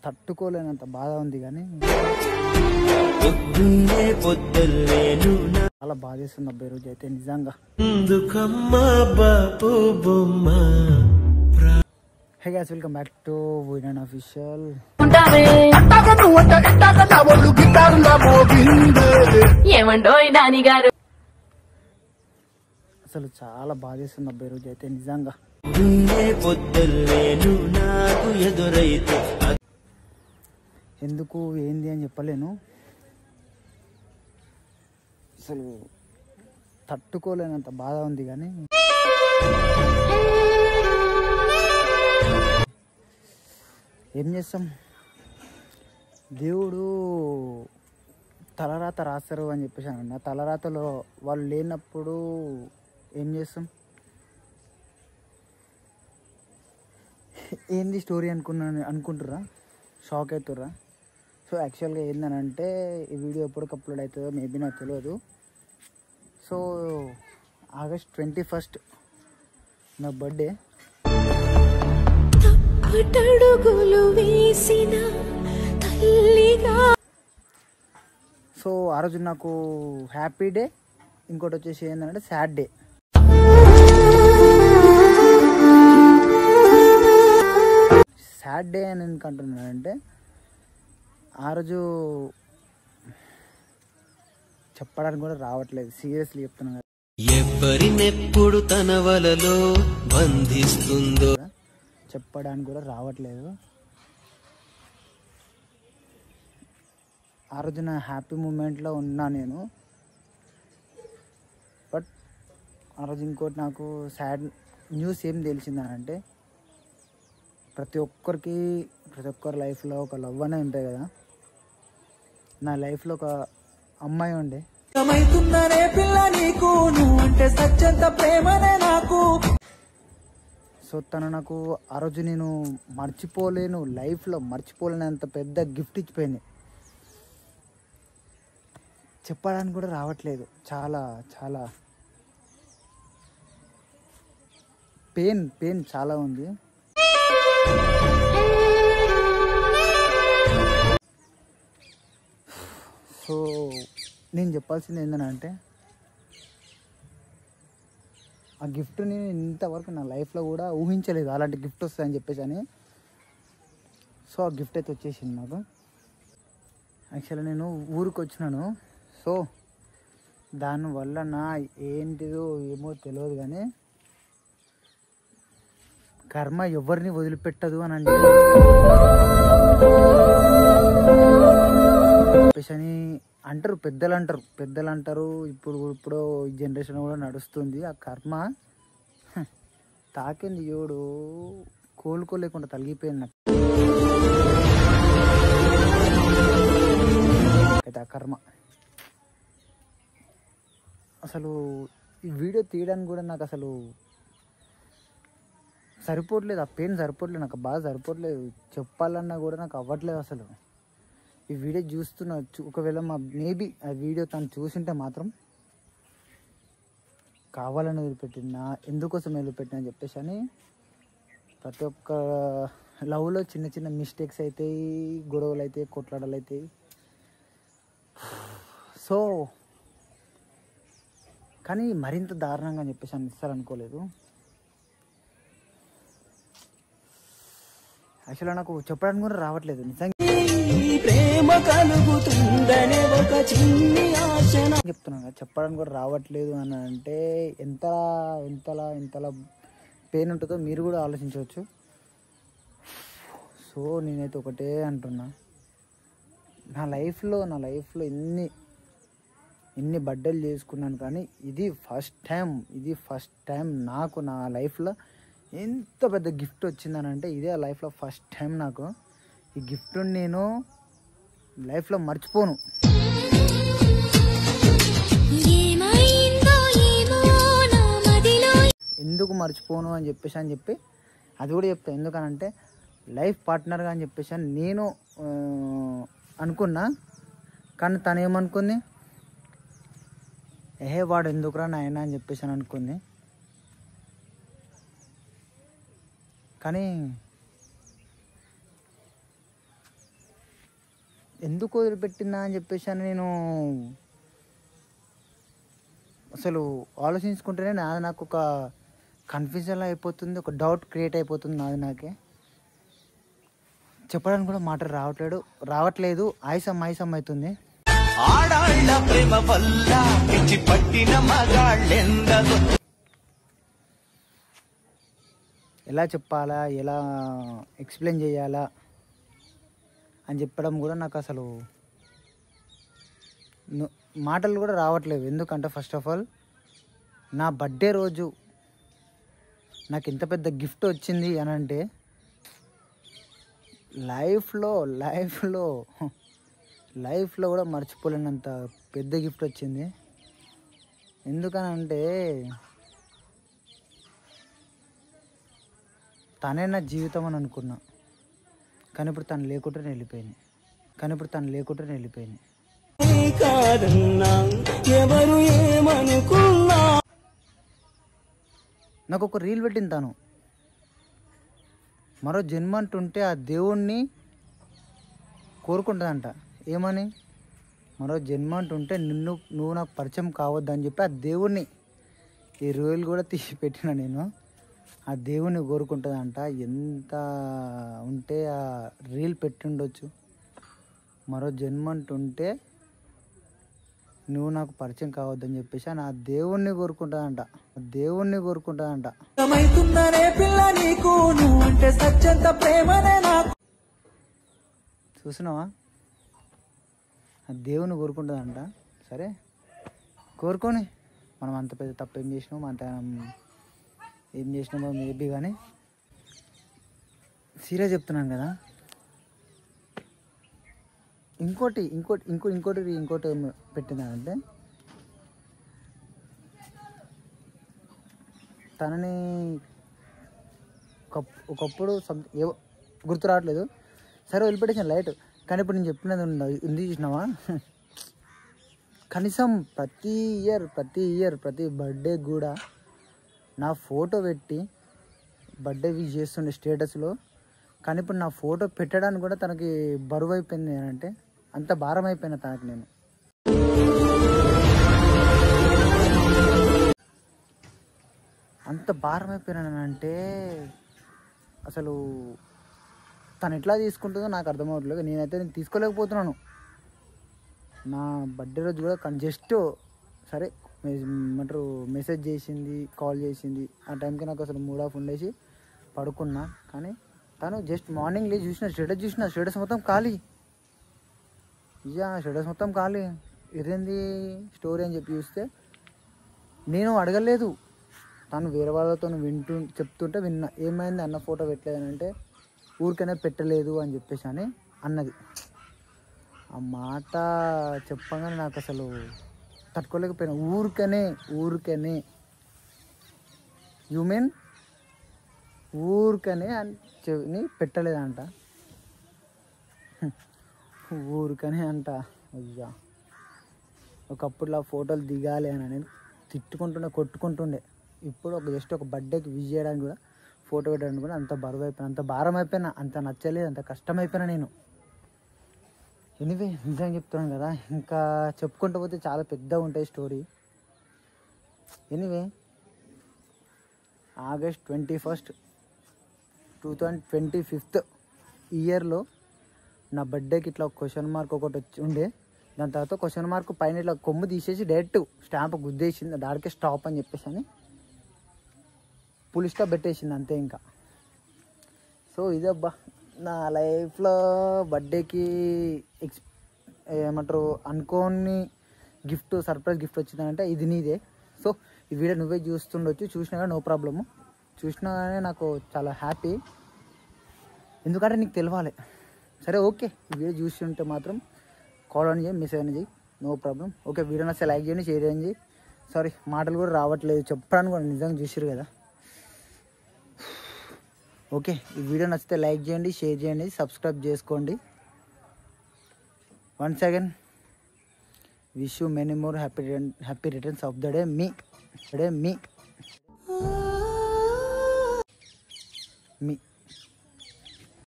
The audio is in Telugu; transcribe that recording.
తట్టుకోలేనంత బాధ ఉంది కానీ చాలా బాధేస్తుంది అబ్బాయి రోజు అయితే నిజంగా. Hey guys, welcome back to video official. అసలు చాలా బాధేస్తుంది అబ్బాయి రోజు అయితే నిజంగా. ఎందుకు ఏంది అని చెప్పలేను, అసలు తట్టుకోలేనంత బాధ ఉంది కానీ ఏం చేస్తాం. దేవుడు తలరాత రాస్తారు అని చెప్పేసి అన్న, తలరాతలో వాళ్ళు లేనప్పుడు ఏం చేస్తాం. ఏంది స్టోరీ అనుకుంటుర్రా, షాక్ అవుతుర్రా. సో యాక్చువల్గా ఏందనంటే ఈ వీడియో ఎప్పటికి అప్లోడ్ అవుతుందో మేబీ నాకు తెలియదు. సో ఆగస్ట్ 21 నా బర్త్డే. సో ఆ రోజు నాకు హ్యాపీ డే, ఇంకోటి వచ్చేసి ఏంటంటే సాడ్ డే. సాడ్ డే అని ఎందుకు అంటున్నానంటే ఆ రోజు చెప్పడానికి కూడా రావట్లేదు, సీరియస్లీ చెప్తున్నాను. ఎవరినెప్పుడు తన వలలో బంధిస్తుందో చెప్పడానికి కూడా రావట్లేదు. ఆ రోజు నా హ్యాపీ మూమెంట్లో ఉన్నా నేను. బట్ ఆ రోజు ఇంకోటి నాకు సాడ్ న్యూస్ ఏం తెలిసిందనంటే ప్రతి ఒక్కరి లైఫ్లో ఒక లవ్ అనే ఉంటాయి కదా. నా లైఫ్లో ఒక అమ్మాయి ఉండే. సో తను నాకు ఆ రోజు నేను మర్చిపోలేను, లైఫ్లో మర్చిపోలేనంత పెద్ద గిఫ్ట్ ఇచ్చిపోయింది. చెప్పడానికి కూడా రావట్లేదు. చాలా చాలా పెయిన్ చాలా ఉంది. సో నేను చెప్పాల్సింది ఏంటంటే ఆ గిఫ్ట్ని ఇంతవరకు నా లైఫ్లో కూడా ఊహించలేదు, అలాంటి గిఫ్ట్ వస్తుందని చెప్పేసి అని. సో ఆ గిఫ్ట్ అయితే వచ్చేసింది నాకు. యాక్చువల్లీ నేను ఊరికి వచ్చినాను. సో దానివల్ల నా ఏంటిదో ఏమో తెలియదు కానీ కర్మ ఎవరిని వదిలిపెట్టదు అని చెప్పేసి అని అంటారు, పెద్దలు అంటారు. ఇప్పుడు ఈ జనరేషన్ కూడా నడుస్తుంది. ఆ కర్మ తాకింది చూడు, కోలుకోలేకుండా తలిగిపోయింది నాకు అయితే ఆ కర్మ. అసలు ఈ వీడియో తీయడానికి కూడా నాకు అసలు సరిపోవట్లేదు, ఆ పెయిన్ సరిపోవట్లేదు, నాకు బాగా సరిపోవట్లేదు. చెప్పాలన్నా కూడా నాకు అవ్వట్లేదు అసలు. ఈ వీడియో చూస్తున్నా, ఒకవేళ మేబీ ఆ వీడియో తను చూసింటే మాత్రం కావాలని వదిలిపెట్టినా, ఎందుకోసం వదిలిపెట్టినా అని చెప్పేసి అని. ప్రతి ఒక్క లవ్లో చిన్న చిన్న మిస్టేక్స్ అవుతాయి, గొడవలు అవుతాయి, కొట్లాటలు అవుతాయి. సో కానీ మరింత దారుణంగా అని చెప్పేసి అని ఇస్తారనుకోలేదు. యాక్చువల్గా నాకు చెప్పడానికి కూడా రావట్లేదు నిజంగా. ప్రేమ కలుగుతుందనే ఒక చిన్ని ఆశ చెప్తున్నాను, చెప్పడానికి కూడా రావట్లేదు అని అంటే ఎంతలా పెయిన్ ఉంటుందో మీరు కూడా ఆలోచించవచ్చు. సో నేనైతే ఒకటే అంటున్నా, నా లైఫ్లో ఎన్ని బర్త్డేలు చేసుకున్నాను కానీ ఇది ఫస్ట్ టైం నాకు నా లైఫ్లో ఎంత పెద్ద గిఫ్ట్ వచ్చిందనంటే ఇదే లైఫ్లో ఫస్ట్ టైం నాకు. ఈ గిఫ్ట్ని నేను లైఫ్లో మర్చిపోను. ఎందుకు మర్చిపోను అని చెప్పి అది కూడా చెప్తా. ఎందుకనంటే లైఫ్ పార్ట్నర్గా అని చెప్పేసి అని నేను అనుకున్నా. కానీ తను ఏమనుకుంది, వాడు ఎందుకురా నాయనా అని చెప్పేసి అని అనుకుంది. కానీ ఎందుకు వదిలిపెట్టినా అని చెప్పేసి అని నేను అసలు ఆలోచించుకుంటేనే నాకు ఒక కన్ఫ్యూజన్ అయిపోతుంది, ఒక డౌట్ క్రియేట్ అయిపోతుంది నాకే. చెప్పడానికి కూడా మాట రావట్లేదు. ఆయాసం అవుతుంది. ఎలా చెప్పాలా, ఎలా ఎక్స్ప్లెయిన్ చేయాలా అని చెప్పడం కూడా నాకు అసలు మాటలు కూడా రావట్లేవు. ఎందుకంటే ఫస్ట్ ఆఫ్ ఆల్ నా బర్త్డే రోజు నాకు ఎంత పెద్ద గిఫ్ట్ వచ్చింది అని అంటే లైఫ్లో కూడా మర్చిపోలేనంత పెద్ద గిఫ్ట్ వచ్చింది. ఎందుకనంటే తనే నా జీవితం అని అనుకున్నా, కానీ ఇప్పుడు తను లేకుండానే వెళ్ళిపోయింది. నాకు ఒక రీల్ పెట్టింది తను. మరో జన్మ అంటుంటే ఆ దేవుణ్ణి కోరుకుంటుందంట. ఏమని? మరో జన్మ అంటుంటే నువ్వు నాకు పరిచయం కావద్దని చెప్పి ఆ దేవుణ్ణి ఈ రీల్ కూడా తీసి పెట్టిన నేను. ఆ దేవుణ్ణి కోరుకుంటుందంట. ఎంత ఉంటే ఆ రీల్ పెట్టిండొచ్చు. మరో జన్మ అంటుంటే నువ్వు నాకు పరిచయం కావద్దని చెప్పేసి ఆ దేవుణ్ణి కోరుకుంటుందంట. చూసినావా? ఆ దేవుని కోరుకుంటుందంట. సరే కోరుకొని మనం అంత పెద్ద తప్పు ఏం చేసినామో మేబీ, కానీ సీరియస్ చెప్తున్నాను కదా. ఇంకోటి పెట్టిందంటే తనని ఒకప్పుడు ఏవో గుర్తు రావట్లేదు. సరే వదిలిపెట్టేసాను లైట్. కానీ ఇప్పుడు నేను చెప్పినది ఉంది చూసినావా, కనీసం ప్రతి ఇయర్ ప్రతి బర్త్డే కూడా నా ఫోటో పెట్టి బర్త్డే విష్ చేస్తుండే స్టేటస్లో. కానీ ఇప్పుడు నా ఫోటో పెట్టడానికి కూడా తనకి బరువు అయిపోయింది అని అంటే, అంత భారం అయిపోయినా తనకి నేను. అంత భారం అయిపోయినానంటే అసలు తను ఎట్లా తీసుకుంటుందో నాకు అర్థమవుతలేదు. నేనైతే తీసుకోలేకపోతున్నాను. నా బర్త్డే రోజు కూడా జస్ట్ సరే ఏమంటారు మెసేజ్ చేసింది, కాల్ చేసింది. ఆ టైంకి నాకు అసలు మూడ్ ఆఫ్ ఉండేసి పడుకున్నా. కానీ తను జస్ట్ మార్నింగ్ లేచి స్టేటస్ మొత్తం ఖాళీ. స్టేటస్ మొత్తం ఖాళీ. ఇదేంది స్టోరీ అని చెప్పి చూస్తే నేను అడగలేదు. తను వేరే వాళ్ళతో చెప్తుంటే విన్నా. ఏమైంది అన్న ఫోటో పెట్టలేదని అంటే ఊరికనే పెట్టలేదు అని చెప్పేసి అని అన్నది. ఆ మాట చెప్పగానే నాకు అసలు తట్టుకోలేకపోయినా. ఊరికనే యు మీన్ ఊరికనే అని పెట్టలేదంట. ఊరికనే అంట. అయ్యా, ఒకప్పుడు ఫోటోలు దిగాలి అని నేను కొట్టుకుంటుండే. ఇప్పుడు జస్ట్ ఒక బర్త్డేకి విష్ చేయడానికి కూడా, ఫోటో పెట్టడానికి కూడా అంత బరువు అయిపోయినా, అంత భారం అయిపోయినా, అంత నచ్చలేదు, అంత కష్టమైపోయినా నేను. ఎనీవే నిజంగా చెప్తున్నాను కదా, ఇంకా చెప్పుకుంటూ పోతే చాలా పెద్దగా ఉంటాయి స్టోరీ. ఎనీవే August 21st 2025 ఇయర్లో నా బర్త్డేకి ఇట్లా క్వశ్చన్ మార్క్ ఒకటి వచ్చి ఉండే. దాని తర్వాత క్వశ్చన్ మార్క్ పైన ఇట్లా కొమ్ము తీసేసి డైరెక్ట్ స్టాంప్ గుద్దేసింది. దానికే స్టాప్ అని చెప్పేసి అని పులి స్టాప్ పెట్టేసింది అంతే ఇంకా. సో ఇదబ్బా నా లైఫ్లో బర్త్డేకి ఏమంటారు అనుకోని గిఫ్ట్, సర్ప్రైజ్ గిఫ్ట్ వచ్చిందంటే ఇది నీదే. సో ఈ వీడియో నువ్వే చూసినా కానీ నో ప్రాబ్లము. చూసినా కానీ నాకు చాలా హ్యాపీ, ఎందుకంటే నీకు తెలవాలి. సరే ఓకే, ఈ వీడియో చూసి ఉంటే మాత్రం కాల్ అని చేయి, మెసేజ్ అని చేయి, నో ప్రాబ్లం. ఓకే, వీడియో నచ్చితే లైక్ చేయండి, షేర్ చేయండి. సారీ మాటలు కూడా రావట్లేదు చెప్పడానికి కూడా, నిజంగా చూసారు కదా. ఓకే, ఈ వీడియో నచ్చితే లైక్ చేయండి, షేర్ చేయండి, సబ్స్క్రైబ్ చేసుకోండి. Once again wish you many more happy returns of the day me